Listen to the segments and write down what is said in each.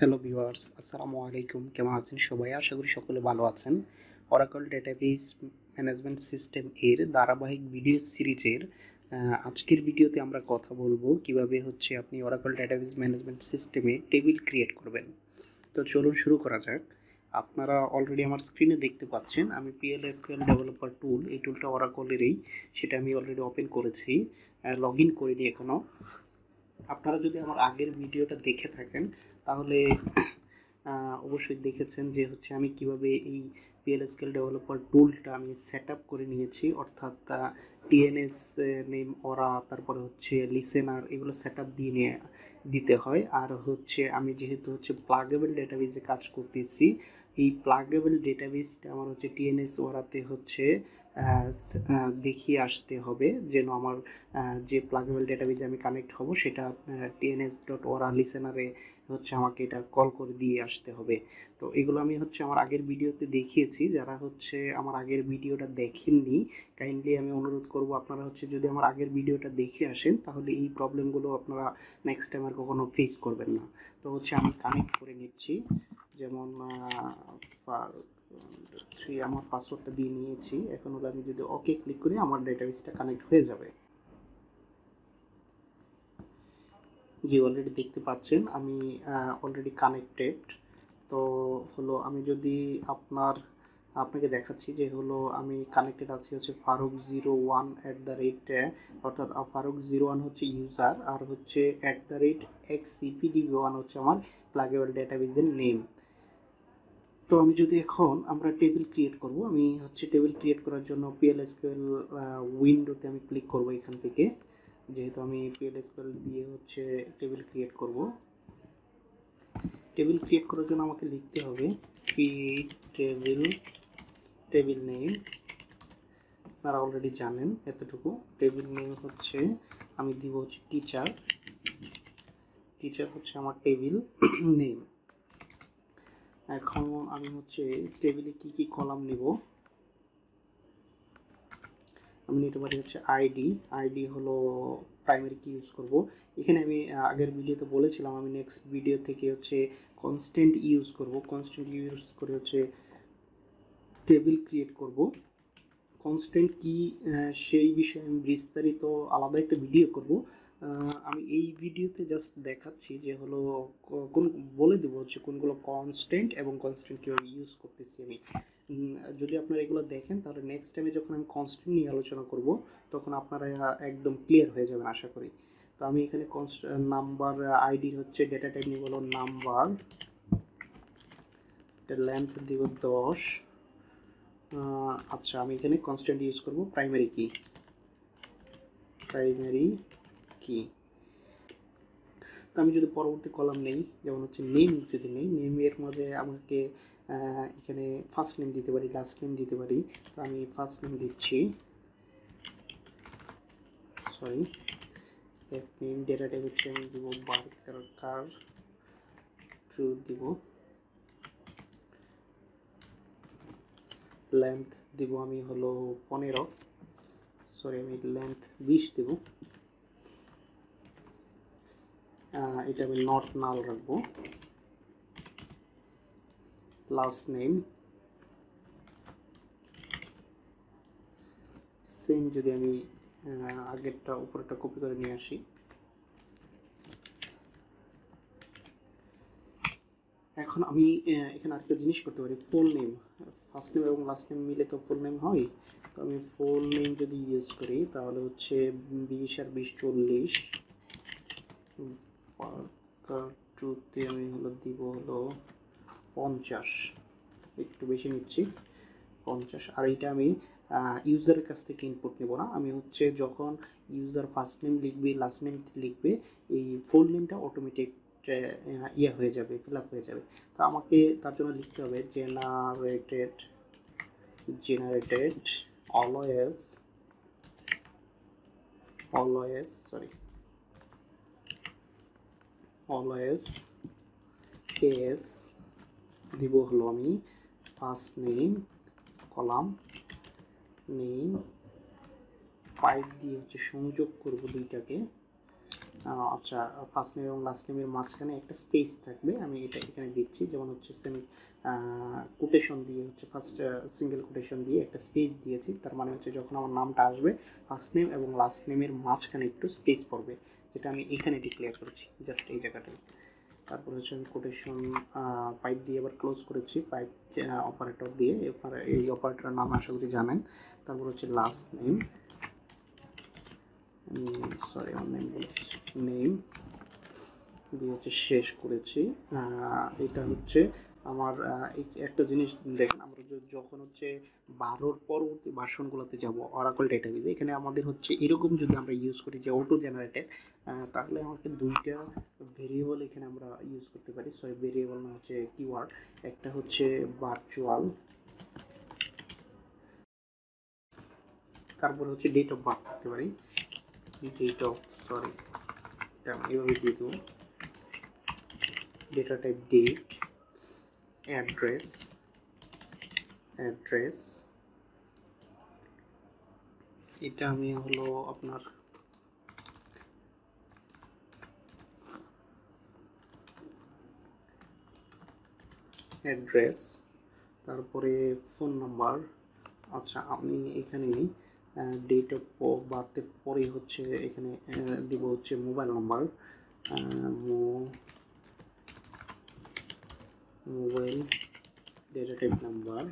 Hello viewers, আসসালামু আলাইকুম। কেমন আছেন সবাই? আশা করি সকলে ভালো আছেন। অরাকল ডেটাবেস ম্যানেজমেন্ট সিস্টেম এর ধারাবাহিক ভিডিও সিরিজের আজকের ভিডিওতে আমরা কথা বলবো কিভাবে আপনি অরাকল ডেটাবেস ম্যানেজমেন্ট সিস্টেমে টেবিল ক্রিয়েট করবেন। তো চলুন শুরু করা যাক। আপনারা অলরেডি আমার স্ক্রিনে দেখতে পাচ্ছেন আমি PL/SQL ডেভেলপার টুল, এই টুলটা অরাকলেরই, সেটা আমি অলরেডি ওপেন করেছি, লগ ইন করিনি এখনও। আপনারা যদি আমার আগের ভিডিওটা দেখে থাকেন তাহলে অবশ্যই দেখেছেন যে আমি কিভাবে এই PL/SQL ডেভেলপার টুলটা আমি সেট আপ করে নিয়েছি, অর্থাৎ TNS নেম ওরা, তারপরে লিসেনার, এগুলো সেট আপ দিয়ে নিয়ে দিতে হয়। আর আমি যেহেতু প্লাগেবল ডেটাবেজে কাজ করতেছি, এই প্লাগেবল ডেটাবেসটা আমার TNS ওরাতে দেখিয়ে আসতে হবে, যেন আমার যে প্লাগেবল ডেটাবেজে আমি কানেক্ট হব সেটা TNS.ORA লিসেনারে আমাকে এটা কল করে দিয়ে আসতে হবে। তো এগুলো আমি আমার আগের ভিডিওতে দেখিয়েছি। যারা আমার আগের ভিডিওটা দেখেননি, কাইন্ডলি আমি অনুরোধ করব আপনারা যদি আমার আগের ভিডিওটা দেখে আসেন তাহলে এই প্রবলেমগুলো আপনারা নেক্সট টাইম আর কখনো ফেস করবেন না। তো আমি কানেক্ট করে নিচ্ছি। যেমন আমার পাসওয়ার্ডটা দিয়ে নিয়েছি। এখন আমি যদি ওকে ক্লিক করি আমার ডেটাবেসটা কানেক্ট হয়ে যাবে। জি, অলরেডি দেখতে পাচ্ছেন আমি অলরেডি কানেক্টেড। তো আমি যদি আপনাকে দেখাচ্ছি যে আমি কানেক্টেড আছি ফারুক01 অর্থাৎ ফারুক01 ইউজার, আর @xcpdb1 আমার প্লাগেবল ডেটাবেজের নেম। তো আমি যদি এখন আমরা টেবিল ক্রিয়েট করব, আমি টেবিল ক্রিয়েট করার জন্য PL/SQL উইন্ডোতে আমি ক্লিক করব এখান থেকে, যেহেতু আমি PL/SQL দিয়ে টেবিল ক্রিয়েট করব। টেবিল ক্রিয়েট করার জন্য আমাকে লিখতে হবে পি টেবিল নেম। আপনারা অলরেডি জানেন এতটুকু। টেবিল নেম আমি দিব টিচার। টিচার আমার টেবিল নেম। এখন আমি টেবিলে কি কি কলাম নেব, আমি নিতে পারি আইডি হলো প্রাইমারি কি ইউজ করব। এখানে আমি আগের ভিডিওতে বলেছিলাম আমি নেক্সট ভিডিও থেকে কনস্ট্যান্ট ইউজ করব। কনস্ট্যান্ট ইউজ করে টেবিল ক্রিয়েট করব। কনস্ট্যান্ট কি সেই বিষয়ে আমি বিস্তারিত আলাদা একটা ভিডিও করব। আমি এই ভিডিওতে জাস্ট দেখাচ্ছি যে কোন বলে দেবো কোনগুলো কনস্ট্যান্ট এবং কনস্ট্যান্ট কীভাবে ইউজ করতেছি আমি। যদি আপনারা এগুলো দেখেন তাহলে নেক্সট টাইমে যখন আমি কনস্ট্যান্ট নিয়ে আলোচনা করব তখন আপনারা একদম ক্লিয়ার হয়ে যাবেন আশা করি। তো আমি এখানে নাম্বার আইডির ডেটা টাইপ নিব হলো নাম্বার, লেন্থ দিব 10। আচ্ছা, আমি এখানে কনস্ট্যান্ট ইউজ করব প্রাইমারি কি। তো আমি যদি পরবর্তী কলাম নেই, যেমন নেম, যদি নেই নেমের মধ্যে আমাকে এখানে ফার্স্ট নেম দিতে পারি, লাস্ট নেম দিতে পারি। তো আমি ফার্স্ট নেম দিচ্ছি, নেম। ডেটা টাইপ আমি দিব বার্কার ট্রু দিব। লেন্থ দিব আমি 15, আমি লেন্থ 20 দেব। এটা আমি নট নাল রাখবো। লাস্ট নেম সেম, যদি আমি আগেরটা উপরেরটা কপি করে নিয়ে আসি। এখন আমি এখানে আরেকটা জিনিস করতে পারি, ফুল নেম। ফার্স্ট নেম এবং লাস্ট নেম মিলে তো ফুল নেম হয়। তো আমি ফুল নেম যদি ইউজ করি তাহলে 20 আর 20 40। টুতে আমি দিব 50, একটু বেশি নিচ্ছি 50। আর এইটা আমি ইউজারের কাছ থেকে ইনপুট নেব না, আমি যখন ইউজার ফার্স্ট নেম লিখবে লাস্ট নেম লিখবে এই ফুল নেমটা অটোমেটিক হয়ে যাবে, ফিল আপ হয়ে যাবে। তো আমাকে তার জন্য লিখতে হবে জেনারেটেড অলওয়েজ কেস দিব আমি ফার্স্ট নেম কলাম নেম 5 দিয়ে সংযোগ করব দুইটাকে। আচ্ছা, ফার্স্ট নেম এবং লাস্ট নেমের মাঝখানে একটা স্পেস থাকবে, আমি এটা এখানে দিচ্ছি। যেমন হচ্ছে সেমি কোটেশন দিয়ে হচ্ছে ফার্স্ট সিঙ্গেল কোটেশন দিয়ে একটা স্পেস দিয়েছি, তার মানে হচ্ছে যখন আমার নামটা আসবে ফার্স্ট নেম এবং লাস্ট নেমের মাঝখানে একটু স্পেস পড়বে, যেটা আমি এখানে ডিক্লেয়ার করেছি জাস্ট এই জায়গাটায়। তারপর হচ্ছে আমি কোটেশন পাইপ দিয়ে আবার ক্লোজ করেছি, পাইপ অপারেটর দিয়ে। এবার এই অপারেটরের নাম আশা করি জানেন। তারপর হচ্ছে লাস্ট নেম, সরি আমার নেম বলেছি, নেম দিয়ে হচ্ছে শেষ করেছি। এটা হচ্ছে আমার একটা জিনিস দেখেন, আমরা যখন হচ্ছে 12 পরবর্তী ভার্সনগুলোতে যাব অরাকল ডেটাবেজে, এখানে আমাদের হচ্ছে এরকম যদি আমরা ইউজ করি যে অটো জেনারেটেড, তাহলে আমাকে দুইটা ভেরিয়েবল এখানে আমরা ইউজ করতে পারি। সরি ভেরিয়েবল না, হচ্ছে কিওয়ার্ড। একটা হচ্ছে ভার্চুয়াল, তারপর হচ্ছে ডেট অফ বার্থ করতে পারি। ডেট অফ, সরি এটা আমি এভাবে দিয়ে দেবো, data type date, address, address এটা আমি হলো আপনার অ্যাড্রেস, তারপরে ফোন নাম্বার। আচ্ছা, আমি এখানে ডেট অফ বার্থের পরে হচ্ছে এখানে দিব হচ্ছে mobile number, mobile data type number.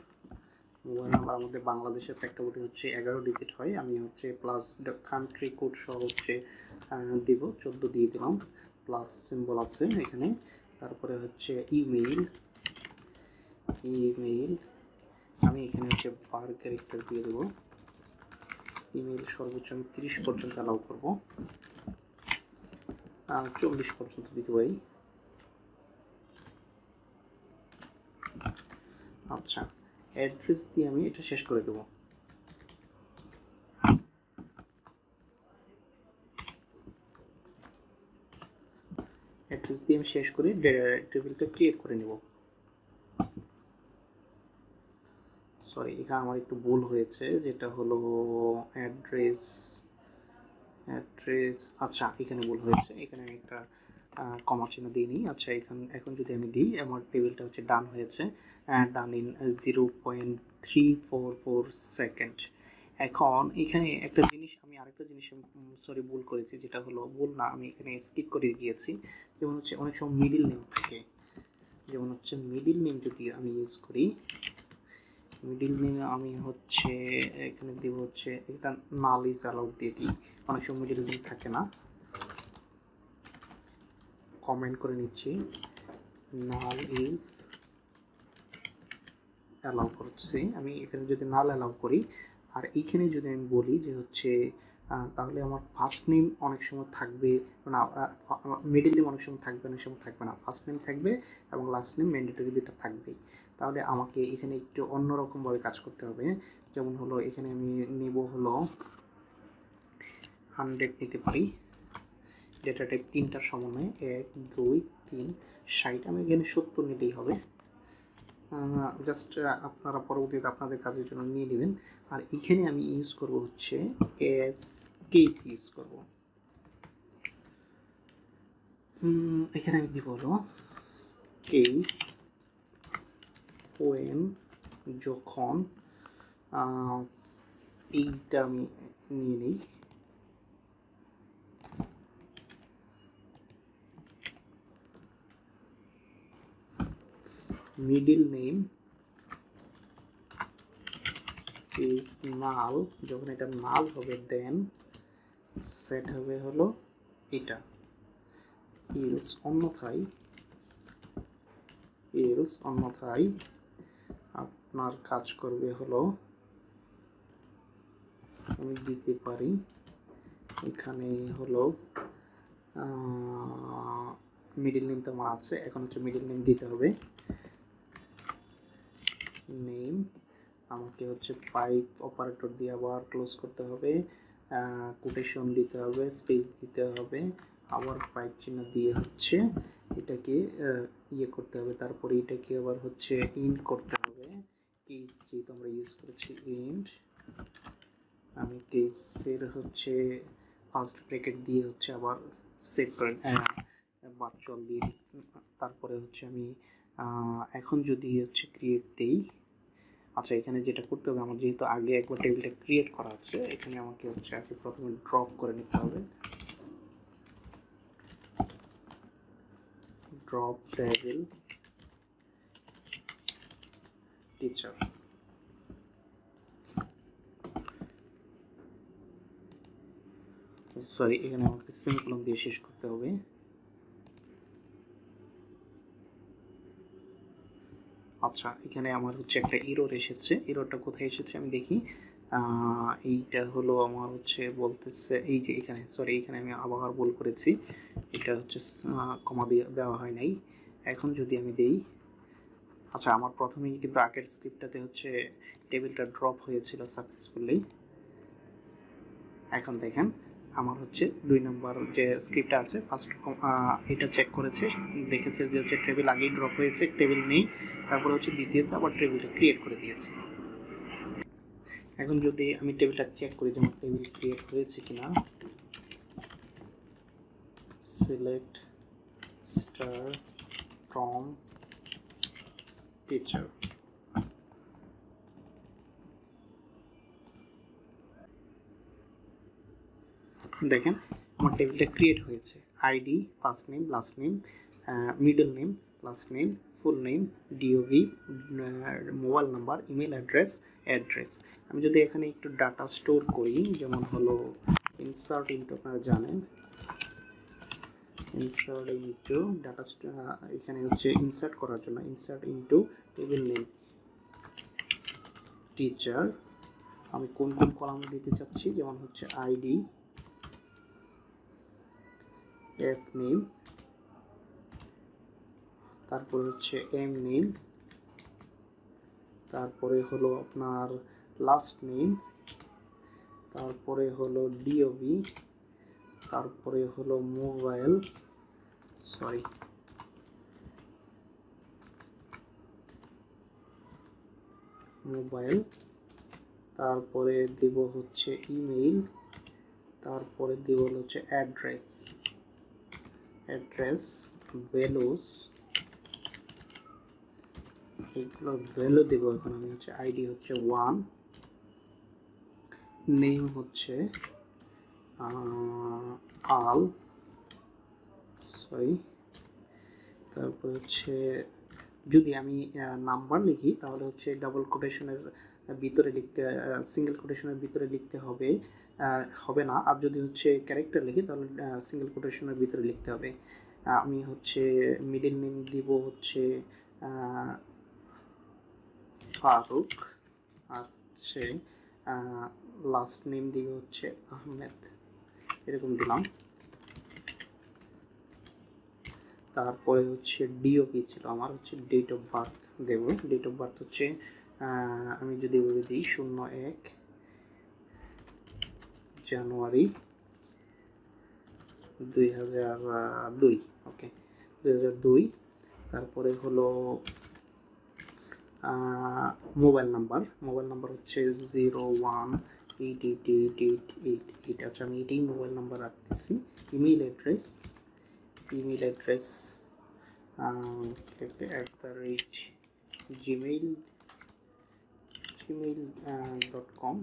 Mobile number আমাদের বাংলাদেশের প্রেক্ষাপটে হচ্ছে 11 ডিজিট হয়, আমি হচ্ছে প্লাস কান্ট্রি কোড সহ হচ্ছে দিব 14 দিয়ে দিলাম, প্লাস সিম্বল আছে এখানে। তারপরে হচ্ছে ইমেইল, ইমেইল আমি এখানে হচ্ছে বার ক্যারেক্টার দিয়ে দেবো। ইমেইল সর্বোচ্চ আমি 30 পর্যন্ত অ্যালাউ করবো, 40 পর্যন্ত দিতে পারি। আচ্ছা, অ্যাড্রেস দিয়ে আমি এটা শেষ করে দেবো। অ্যাড্রেস দিয়ে আমি শেষ করে টেবিলটা ক্রিয়েট করে নেব। সরি, এখানে আমার একটু ভুল হয়েছে, যেটা হলো অ্যাড্রেস, অ্যাড্রেস আচ্ছা এখানে ভুল হয়েছে, এখানে আমি একটা কমা চিহ্ন দিইনি। আচ্ছা, এখন যদি আমি দিই, আমার টেবিলটা হচ্ছে ডান হয়েছে, ডান ইন 0.344 সেকেন্ড। এখন এখানে একটা জিনিস, আমি আরেকটা জিনিস সরি ভুল করেছি, যেটা হলো ভুল না, আমি এখানে স্কিপ করে গিয়েছি। যেমন হচ্ছে অনেক সময় মিডিল নেম থাকে, যেমন হচ্ছে মিডিল নেম যদি আমি ইউজ করি, মিডিল নেমে আমি হচ্ছে এখানে দিব হচ্ছে এটা নাল ইজ অ্যালাউড দিয়ে দিই, অনেক সময় মিডিল নেম থাকে না। কমেন্ট করে নিচ্ছি, নাল ইজ অ্যালাউ করছি আমি এখানে, যদি নাল অ্যালাউ করি। আর এইখানে যদি আমি বলি যে হচ্ছে তাহলে আমার ফার্স্ট নেম অনেক সময় থাকবে না, মিডিল নেম অনেক সময় থাকবে, অনেক সময় থাকবে না, ফার্স্ট নেম থাকবে এবং লাস্ট নেম ম্যান্ডেটরি দুটো থাকবেই। তাহলে আমাকে এখানে একটু অন্যরকমভাবে কাজ করতে হবে। যেমন হলো এখানে আমি নেব হলো 100 নিতে পারি, ডেটা টাইপ তিনটার সমন্বয়ে 1 2 3 60, আমি এখানে 70 নিতেই হবে। জাস্ট আপনারা পরবর্তীতে আপনাদের কাজের জন্য নিয়ে নেবেন। আর এখানে আমি ইউজ করব হচ্ছে এস কেস ইউজ করব। এখানে আমি দিব হলো কেস ওয়েন, যখন, এইটা আমি নিয়ে নিই, মিডিল নেম ইজ নাল, যখন এটা নাল হবে দেন সেট হবে হলো এটা, ইলস অন্যথায় আপনার কাজ করবে হলো, আমি দিতে পারি এখানে হলো মিডিল নেম তো আমার আছে, এখন হচ্ছে মিডিল নেম দিতে হবে, নেম আমাকে হচ্ছে পাইপ অপারেটর দিয়ে আবার ক্লোজ করতে হবে, কোটেশন দিতে হবে, স্পেস দিতে হবে, আবার পাইপ চিহ্ন দিয়ে হচ্ছে এটাকে ইয়ে করতে হবে। তারপরে এটাকে আবার হচ্ছে ইন্ড করতে হবে, কেস যেহেতু আমরা ইউজ করেছি ইন্ড, আমি কেসের হচ্ছে ফার্স্ট ব্র্যাকেট দিয়ে হচ্ছে আবার সেভ করেন ভার্চুয়াল দিয়ে। তারপরে হচ্ছে আমি এখন যদি হচ্ছে ক্রিয়েট দেই, আচ্ছা এখানে যেটা করতে হবে, আমার যেহেতু আগে একবার টেবিলটা ক্রিয়েট করা আছে, এখানে আমাকে হচ্ছে আগে প্রথমে ড্রপ করে নিতে হবে। ড্রপ টেবিল টিচার, সরি এখানে আমাকে সেমিকোলন দিয়ে শেষ করতে হবে। আচ্ছা এখানে আমার হচ্ছে একটা এরর এসেছে, এররটা কোথায় এসেছে আমি দেখি। এইটা হলো আমার হচ্ছে বলতেছে, এই যে এখানে, সরি এখানে আমি আবার ভুল করেছি, এটা হচ্ছে কমা দিয়ে দেওয়া হয় নাই। এখন যদি আমি দেই, আচ্ছা আমার প্রথমেই কিন্তু আগের স্ক্রিপ্টটাতে হচ্ছে টেবিলটা ড্রপ হয়েছিল সাকসেসফুলি। এখন দেখেন আমার হচ্ছে 2 নম্বর যে স্ক্রিপ্টটা আছে ফার্স্ট এটা চেক করেছে, দেখেছে যে হচ্ছে টেবিল আগেই ড্রপ হয়েছে, টেবিল নেই, তারপরে হচ্ছে দ্বিতীয়ত আবার টেবিলটা ক্রিয়েট করে দিয়েছে। এখন যদি আমি টেবিলটা চেক করি যে আমার টেবিল ক্রিয়েট হয়েছে কিনা, সিলেক্ট স্টার ফ্রম টিচার, দেখেন আমার টেবিলটা ক্রিয়েট হয়েছে। ID, first name, last name, middle name, last name, full name, DOB, mobile number, email address, address. আমি যদি এখানে একটু ডাটা স্টোর করি, যেমন হলো ইনসার্ট ইনটু, আপনারা জানেন ইনসার্ট ইনটু ডাটা, এখানে হচ্ছে ইনসার্ট করার জন্য insert into table name teacher, আমি কোন কোন কলাম দিতে চাচ্ছি, যেমন হচ্ছে আইডি, এফ নেম, তারপরে হচ্ছে এম নেম, তারপরে হলো আপনার লাস্ট নেম, তারপরে হলো ডিওবি, তারপরে হলো মোবাইল, সরি মোবাইল, তারপরে দেব হচ্ছে ইমেইল, তারপরে দেব হচ্ছে অ্যাড্রেস, অ্যাড্রেস, ভ্যালুস, এগুলো ভ্যালু দেব। এখন আমি হচ্ছে আইডি হচ্ছে 1, নেম হচ্ছে আল, সরি, তারপর হচ্ছে যদি আমি নাম্বার লিখি তাহলে হচ্ছে ডাবল কোটেশনের ভিতরে লিখতে, সিঙ্গেল কোটেশনের ভিতরে লিখতে হবে, হবে না। আর যদি হচ্ছে ক্যারেক্টার লিখি তাহলে সিঙ্গেল কোটেশনের ভিতরে লিখতে হবে। আমি হচ্ছে মিডল নেম দিব হচ্ছে ফারুক, আর হচ্ছে লাস্ট নেম দিব হচ্ছে আহমেদ, এরকম দিলাম। তারপরে হচ্ছে ডিওপি ছিল আমার, হচ্ছে ডেট অফ বার্থ দেব, ডেট অফ বার্থ হচ্ছে আমি যদি বলে দিই 01 জানুয়ারি 2002, ওকে 2002। তারপরে হলো মোবাইল নাম্বার হচ্ছে 01888888, আচ্ছা আমি এটাই মোবাইল নাম্বার রাখতেছি। ইমেল অ্যাড্রেস gmail.com,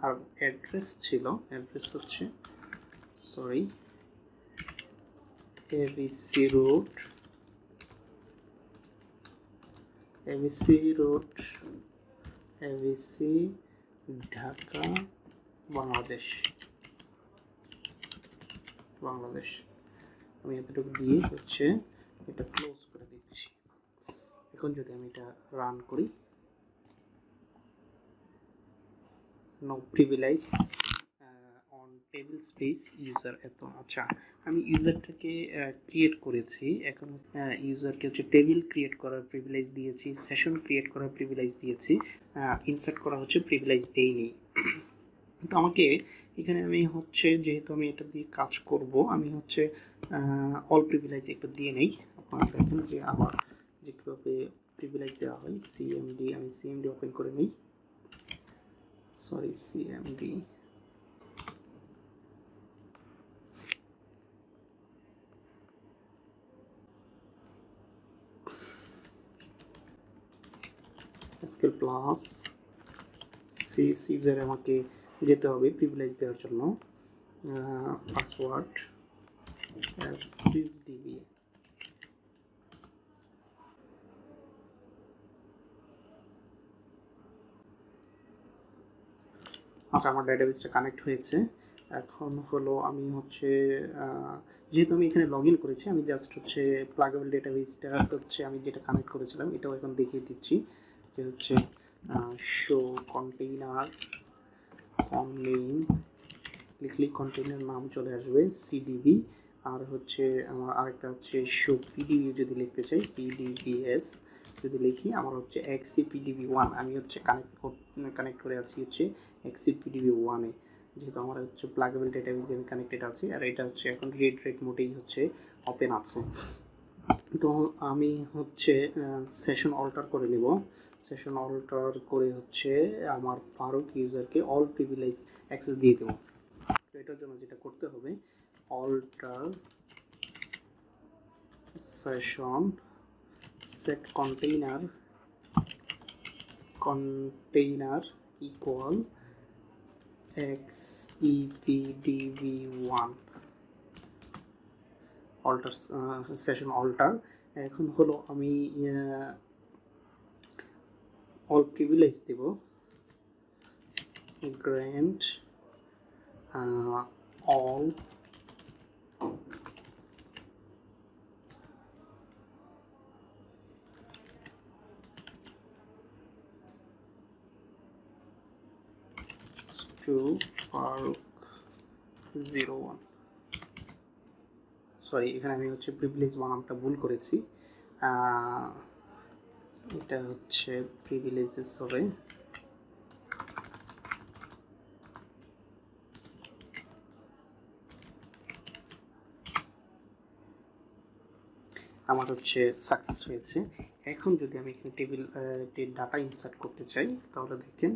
আর অ্যাড্রেস ছিল, অ্যাড্রেস হচ্ছে সরি এবিসি ঢাকা বাংলাদেশ। আমি এতটুকু দিয়ে হচ্ছে এটা ক্লোজ করে দিচ্ছি। এখন যদি আমি এটা রান করি, no privilege on table space user এত, আচ্ছা আমি ইউজারটাকে ক্রিয়েট করেছি, এখন ইউজারকে হচ্ছে টেবিল ক্রিয়েট করার প্রিভিলেজ দিয়েছি, সেশন ক্রিয়েট করার প্রিভিলেজ দিয়েছি, ইনসার্ট করা হচ্ছে প্রিভিলেজ দেইনি। তো আমাকে এখানে আমি হচ্ছে যেহেতু আমি এটা দিয়ে কাজ করব, আমি হচ্ছে অল প্রিভিলেজ একটু দিয়ে নেই। আপনারা দেখেন যে আবার যে কীভাবে প্রিভিলেজ দেওয়া হয়। সিএমডি, আমি সিএমডি ওপেন করে নিই, sorry CMD, SQL plus sys ইউজারে আমাকে যেতে হবে প্রিভিলেজ দেওয়ার জন্য, পাসওয়ার্ড sysdb। আচ্ছা, আমার ডাটাবেসটা কানেক্ট হয়েছে। এখন হলো আমি হচ্ছে যেহেতু আমি এখানে লগ ইন করেছি, আমি জাস্ট হচ্ছে প্লাগেবল ডাটাবেসটা হচ্ছে আমি যেটা কানেক্ট করেছিলাম এটাও এখন দেখিয়ে দিচ্ছি, যে হচ্ছে শো কন্টেইনার নেম লিখলে কন্টেইনার নাম চলে আসবে সিডিবি, আর হচ্ছে আমার আরেকটা হচ্ছে শো পিডিবি যদি লিখতে চাই পিডিবিএস যদি লিখি আমার হচ্ছে XCPDB1, আমি হচ্ছে কানেক্ট করে আছি হচ্ছে XCPDB1-এ, যেহেতু আমার হচ্ছে প্লাগেবল ডেটাবেসে আমি কানেক্টেড আছি, আর এটা হচ্ছে এখন রেড মোডেই হচ্ছে ওপেন আছে। তো আমি হচ্ছে সেশন অল্টার করে নেব, সেশন অল্টার করে হচ্ছে আমার ফারুক ইউজারকে অল প্রিভিলেজ অ্যাক্সেস দিয়ে দেবো। তো এটার জন্য যেটা করতে হবে, alter session set container equal XCPDB1 alter session alter। এখন হলো আমি all privilege দেব, grant all to Farooq 01। Sorry, এখানে আমি হচ্ছে প্রিভিলেজ বানানটা ভুল করেছি, এটা হচ্ছে প্রিভিলেজেস হবে। আমার হচ্ছে সাকসেস হয়েছে। এখন যদি আমি এখানে টেবিল ডাটা ইনসার্ট করতে চাই তাহলে দেখেন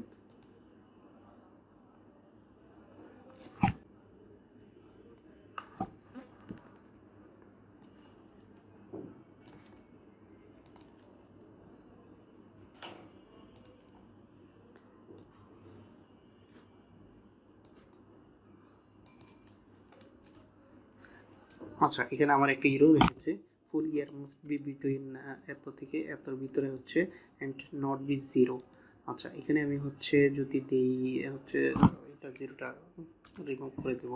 আচ্ছা, এখানে আমার একটা ইরো এসেছে, ফুল ইয়ার মাস্ট বি বিটুইন এত থেকে এতর ভিতরে হচ্ছে অ্যান্ড নট বি জিরো। আচ্ছা, এখানে আমি হচ্ছে যদি দেই হচ্ছে এটা জিরোটা রিমুভ করে দেব,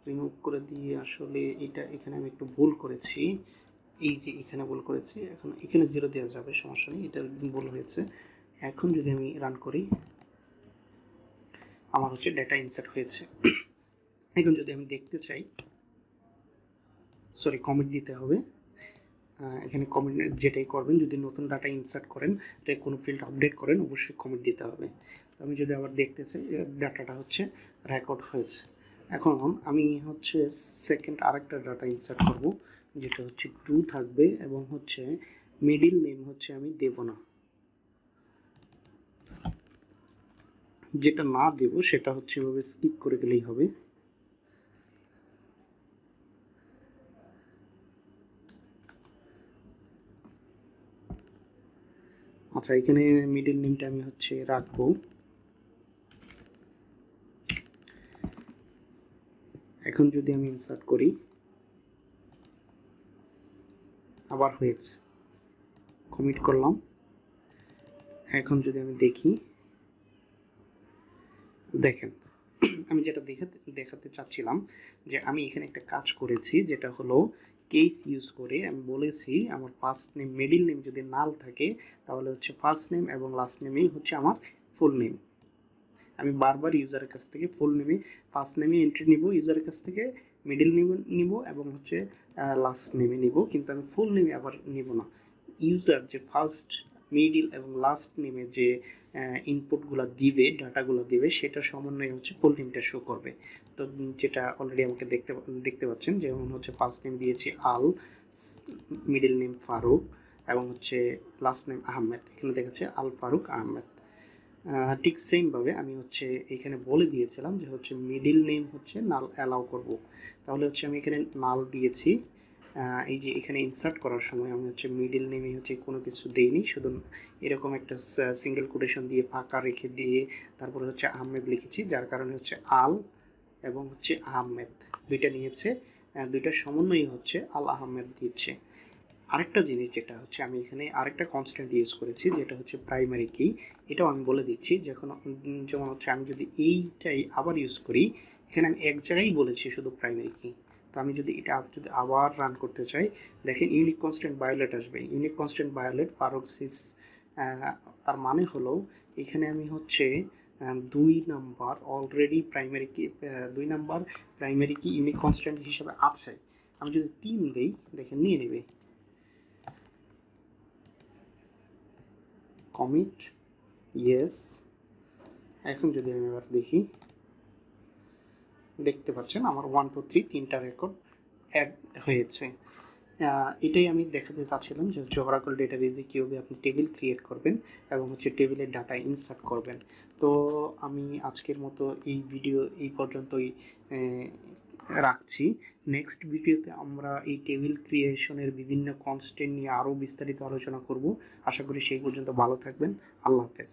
রিমুভ করে দিয়ে আসলে এটা এখানে আমি একটু ভুল করেছি, এই যে এখানে ভুল করেছি, এখন এখানে জিরো দেওয়া যাবে, সমস্যা নেই, এটা ভুল হয়েছে। এখন যদি আমি রান করি আমার হচ্ছে ডেটা ইনসার্ট হয়েছে। এখন যদি আমি দেখতে চাই, সরি কমেন্ট দিতে হবে, এখানে কমেন্ট যেটাই করবেন যদি নতুন ডাটা ইনসার্ট করেন তাই কোনো ফিল্ড আপডেট করেন অবশ্যই কমেন্ট দিতে হবে। তো আমি যদি আবার দেখতে চাই ডাটাটা হচ্ছে রেকর্ড হয়েছে। এখন আমি হচ্ছে সেকেন্ড আরেকটা ডাটা ইনসার্ট করব যেটা হচ্ছে ট্রু থাকবে এবং হচ্ছে মিডিল নেম হচ্ছে আমি দেব না, যেটা না দেব সেটা হচ্ছে এভাবে স্কিপ করে গেলেই হবে। আচ্ছা, এখানে মিডল নেমটা আমি হচ্ছে রাখবো। এখন যদি আমি ইনসার্ট করি আবার হয়েছে, কমিট করলাম। এখন যদি আমি দেখি, দেখেন আমি যেটা দেখাতে চাচ্ছিলাম যে আমি এখানে একটা কাজ করেছি, যেটা হলো কেস ইউজ করে আমি বলেছি আমার ফার্স্ট নেম মিডিল নেম যদি নাল থাকে তাহলে হচ্ছে ফার্স্ট নেম এবং লাস্ট নেমেই হচ্ছে আমার ফুল নেম। আমি বারবার ইউজারের কাছ থেকে ফুল নেমে ফার্স্ট নেমে এন্ট্রি নিব, ইউজারের কাছ থেকে মিডিল নেম নিব এবং হচ্ছে লাস্ট নেমে নিব, কিন্তু আমি ফুল নেমে আবার নিব না। ইউজার যে ফার্স্ট মিডিল এবং লাস্ট নেমে যে ইনপুটগুলো দিবে ডাটাগুলো দিবে সেটার সমন্বয়ে হচ্ছে ফুল নেমটা শো করবে। তো যেটা অলরেডি আমাকে দেখতে পাচ্ছেন, যেমন হচ্ছে ফার্স্ট নেম দিয়েছি আল, মিডিল নেম ফারুক এবং হচ্ছে লাস্ট নেম আহমেদ, এখানে দেখাচ্ছে আল ফারুক আহমেদ। ঠিক সেমভাবে আমি হচ্ছে এখানে বলে দিয়েছিলাম যে হচ্ছে মিডিল নেম হচ্ছে নাল অ্যালাউ করব, তাহলে হচ্ছে আমি এখানে নাল দিয়েছি এই যে এখানে ইনসার্ট করার সময় আমি হচ্ছে মিডল নেমে হচ্ছে কোনো কিছু দেইনি, শুধু এরকম একটা সিঙ্গেল কোটেশন দিয়ে ফাঁকা রেখে দিয়ে তারপরে হচ্ছে আহমেদ লিখেছি, যার কারণে হচ্ছে আল এবং হচ্ছে আহমেদ দুইটা নিয়েছে, দুইটার সমন্বয় হচ্ছে আল আহমেদ দিচ্ছে। আরেকটা জিনিস যেটা হচ্ছে আমি এখানে আরেকটা কনস্ট্যান্ট ইউজ করেছি, যেটা হচ্ছে প্রাইমারি কি, এটাও আমি বলে দিচ্ছি। যেমন হচ্ছে আমি যদি এইটাই আবার ইউজ করি, এখানে আমি এক জায়গায় বলেছি শুধু প্রাইমারি কি, তো আমি যদি এটা যদি আবার রান করতে চাই, দেখেন ইউনিক কনস্ট্যান্ট ভায়োলেট আসবে, ইউনিক কনস্ট্যান্ট ভায়োলেট পারক্সিস। তার মানে হলো এখানে আমি হচ্ছে 2 নাম্বার অলরেডি প্রাইমারি কি, 2 নাম্বার প্রাইমারি কি ইউনিক কনস্ট্যান্ট হিসেবে আছে। আমি যদি 3 দিই, দেখেন নিয়ে নেবে কমিট ইয়েস। এখন যদি আমি এবার দেখি, দেখতে পাচ্ছেন আমার 1 2 3 তিনটা রেকর্ড অ্যাড হয়েছে। এটাই আমি দেখাতে চাচ্ছিলাম যে ওরাকল ডেটাবেজে কীভাবে আপনি টেবিল ক্রিয়েট করবেন এবং হচ্ছে টেবিলের ডাটা ইনসার্ট করবেন। তো আমি আজকের মতো এই ভিডিও এই পর্যন্তই রাখছি। নেক্সট ভিডিওতে আমরা এই টেবিল ক্রিয়েশনের বিভিন্ন কনস্ট্যান্ট নিয়ে আরও বিস্তারিত আলোচনা করব। আশা করি সেই পর্যন্ত ভালো থাকবেন। আল্লাহ হাফেজ।